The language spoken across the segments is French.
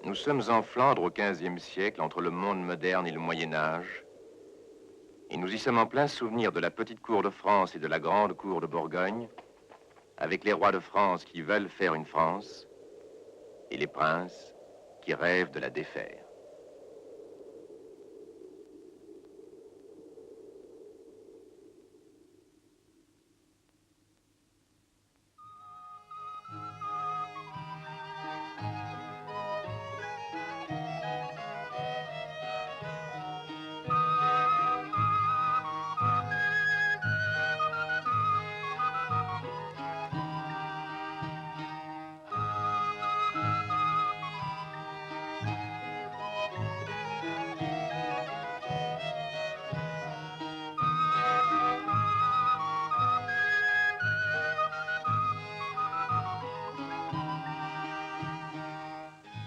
Nous sommes en Flandre au XVe siècle, entre le monde moderne et le Moyen-Âge, et nous y sommes en plein souvenir de la petite cour de France et de la grande cour de Bourgogne, avec les rois de France qui veulent faire une France, et les princes qui rêvent de la défaire.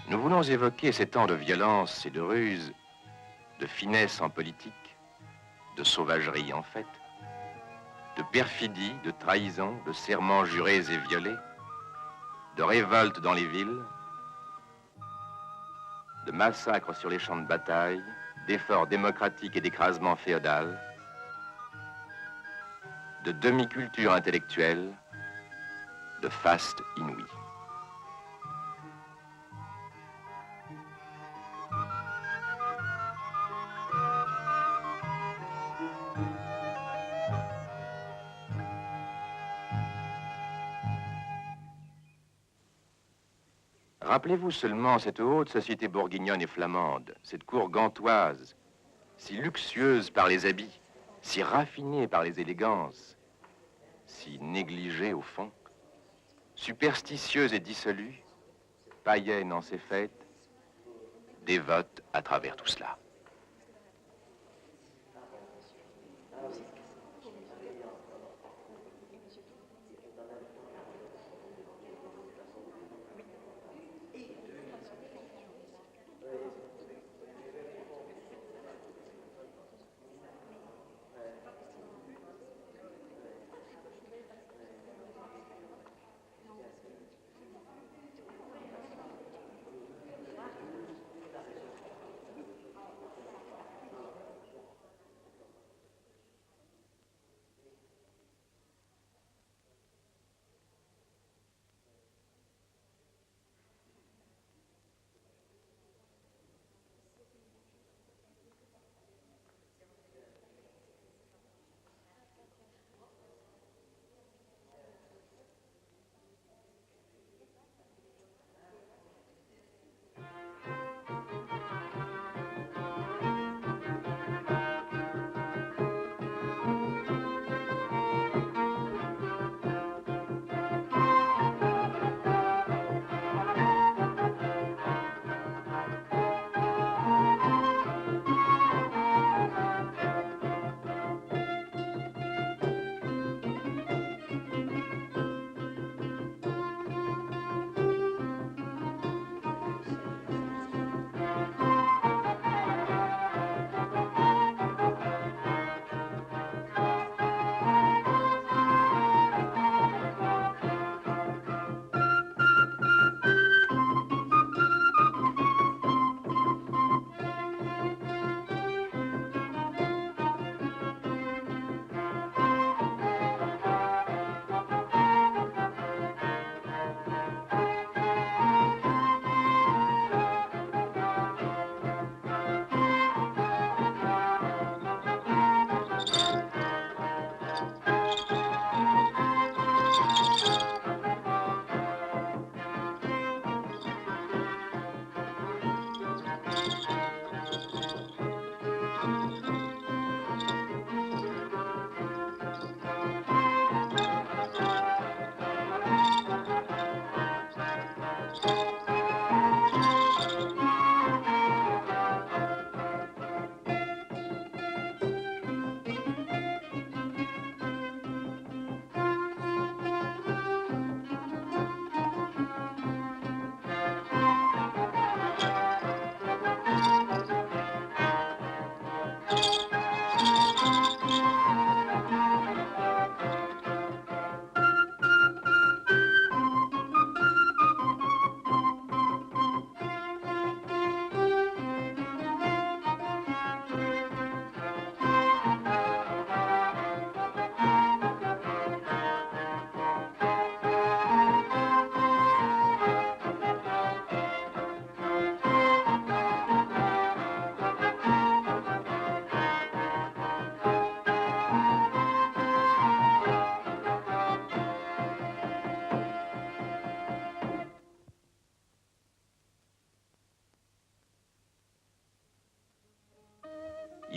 Nous voulons évoquer ces temps de violence et de ruse, de finesse en politique, de sauvagerie en fait, de perfidie, de trahison, de serments jurés et violés, de révoltes dans les villes, de massacres sur les champs de bataille, d'efforts démocratiques et d'écrasement féodal, de demi-culture intellectuelle, de faste inouïe. Rappelez-vous seulement cette haute société bourguignonne et flamande, cette cour gantoise, si luxueuse par les habits, si raffinée par les élégances, si négligée au fond, superstitieuse et dissolue, païenne en ses fêtes, dévote à travers tout cela.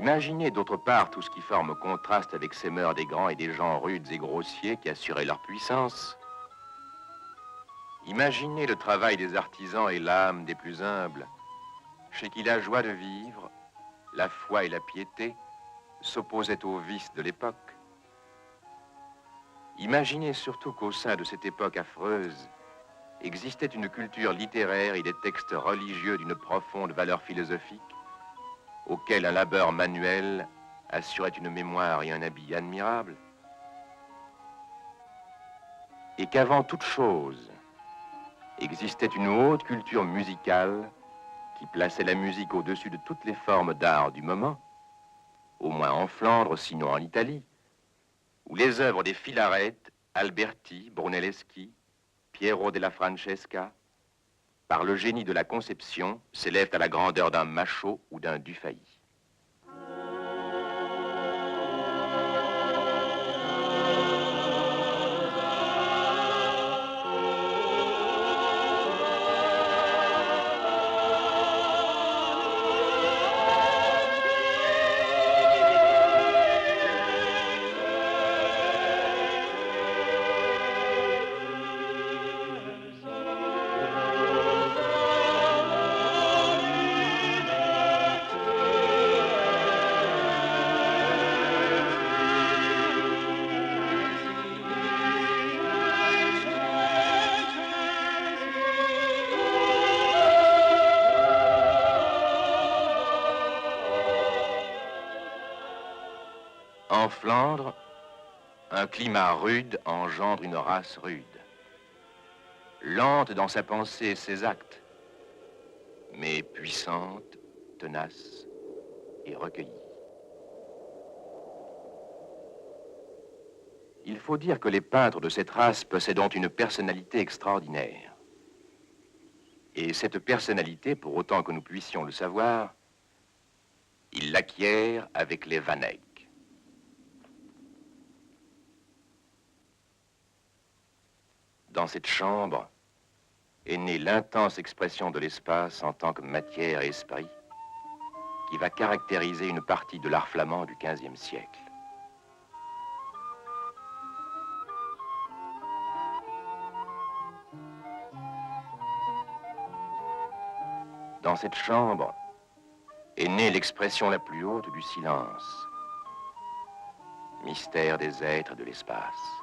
Imaginez d'autre part tout ce qui forme contraste avec ces mœurs des grands et des gens rudes et grossiers qui assuraient leur puissance. Imaginez le travail des artisans et l'âme des plus humbles, chez qui la joie de vivre, la foi et la piété s'opposaient aux vices de l'époque. Imaginez surtout qu'au sein de cette époque affreuse existait une culture littéraire et des textes religieux d'une profonde valeur philosophique, auxquels un labeur manuel assurait une mémoire et un habit admirables, et qu'avant toute chose existait une haute culture musicale qui plaçait la musique au-dessus de toutes les formes d'art du moment, au moins en Flandre, sinon en Italie, où les œuvres des Filaret, Alberti, Brunelleschi, Piero della Francesca, par le génie de la conception, s'élèvent à la grandeur d'un Machaut ou d'un Dufay. En Flandre, un climat rude engendre une race rude, lente dans sa pensée et ses actes, mais puissante, tenace et recueillie. Il faut dire que les peintres de cette race possédant une personnalité extraordinaire. Et cette personnalité, pour autant que nous puissions le savoir, ils l'acquièrent avec les Van Eyck. Dans cette chambre est née l'intense expression de l'espace en tant que matière et esprit qui va caractériser une partie de l'art flamand du XVe siècle. Dans cette chambre est née l'expression la plus haute du silence, mystère des êtres de l'espace.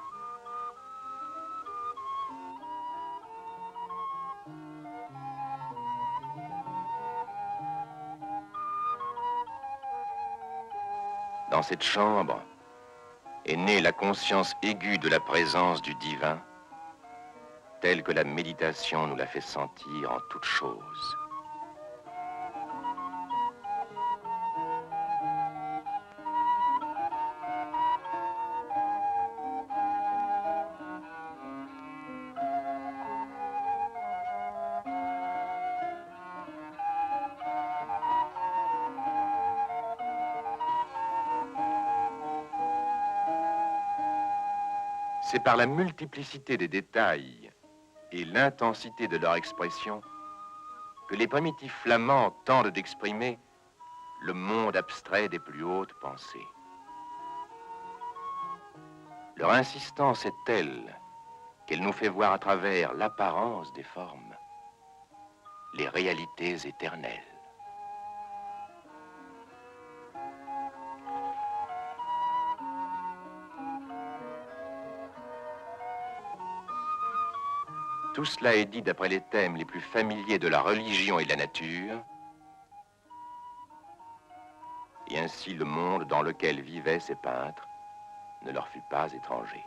Dans cette chambre est née la conscience aiguë de la présence du divin, telle que la méditation nous la fait sentir en toute chose. C'est par la multiplicité des détails et l'intensité de leur expression que les primitifs flamands tentent d'exprimer le monde abstrait des plus hautes pensées. Leur insistance est telle qu'elle nous fait voir à travers l'apparence des formes les réalités éternelles. Tout cela est dit d'après les thèmes les plus familiers de la religion et de la nature, et ainsi le monde dans lequel vivaient ces peintres ne leur fut pas étranger.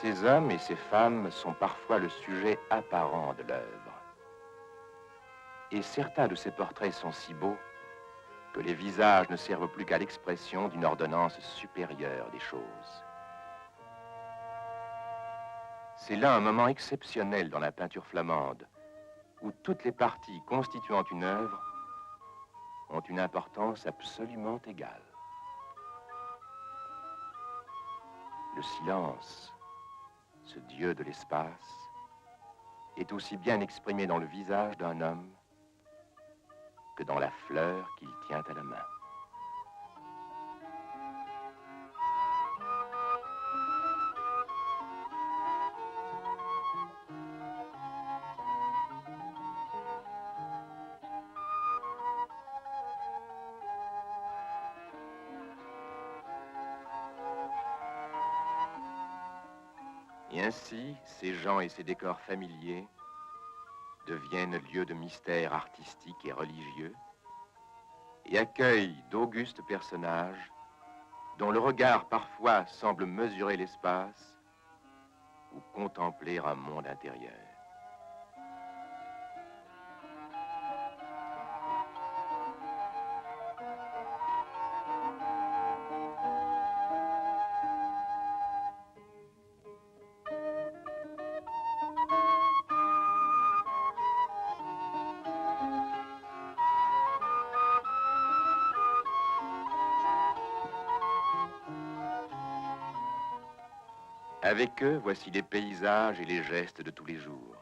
Ces hommes et ces femmes sont parfois le sujet apparent de l'œuvre. Et certains de ces portraits sont si beaux que les visages ne servent plus qu'à l'expression d'une ordonnance supérieure des choses. C'est là un moment exceptionnel dans la peinture flamande, où toutes les parties constituant une œuvre ont une importance absolument égale. Le silence, ce dieu de l'espace, est aussi bien exprimé dans le visage d'un homme que dans la fleur qu'il tient à la main. Et ainsi, ces gens et ces décors familiers deviennent lieux de mystère artistique et religieux et accueillent d'augustes personnages dont le regard parfois semble mesurer l'espace ou contempler un monde intérieur. Avec eux, voici les paysages et les gestes de tous les jours.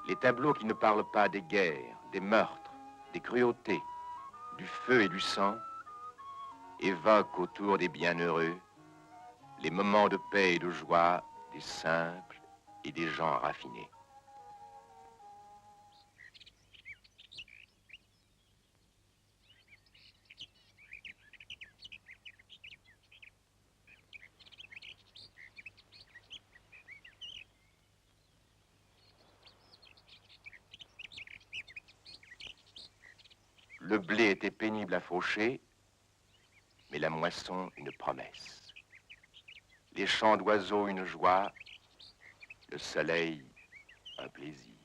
Les tableaux qui ne parlent pas des guerres, des meurtres, des cruautés, du feu et du sang, évoquent autour des bienheureux les moments de paix et de joie des simples et des gens raffinés. Le blé était pénible à faucher, mais la moisson une promesse. Les chants d'oiseaux une joie, le soleil un plaisir.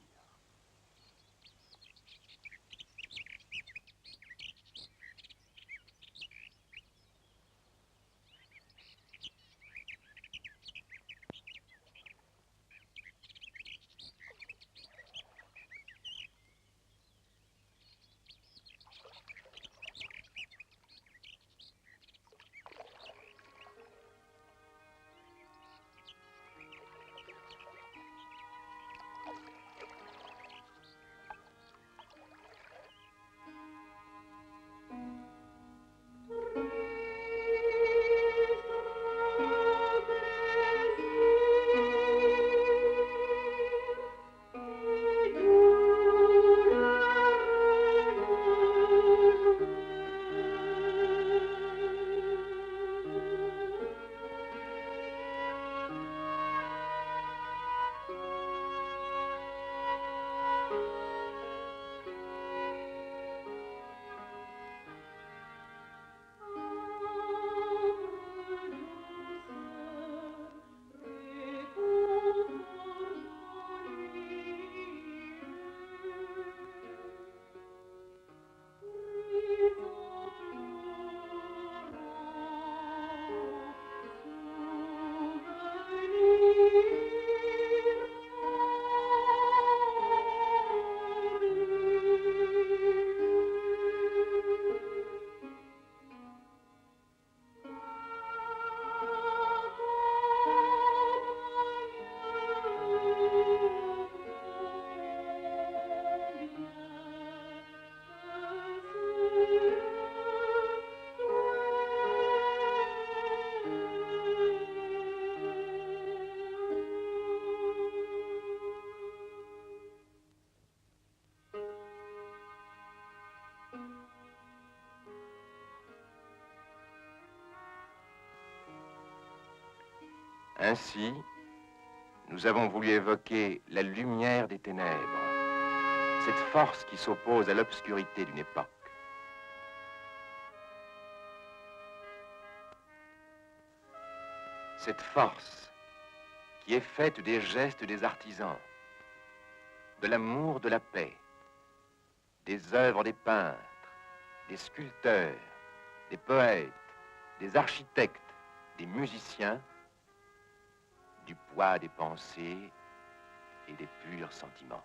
Ainsi, nous avons voulu évoquer la lumière des ténèbres, cette force qui s'oppose à l'obscurité d'une époque. cette force qui est faite des gestes des artisans, de l'amour de la paix, des œuvres des peintres, des sculpteurs, des poètes, des architectes, des musiciens, du poids des pensées et des purs sentiments.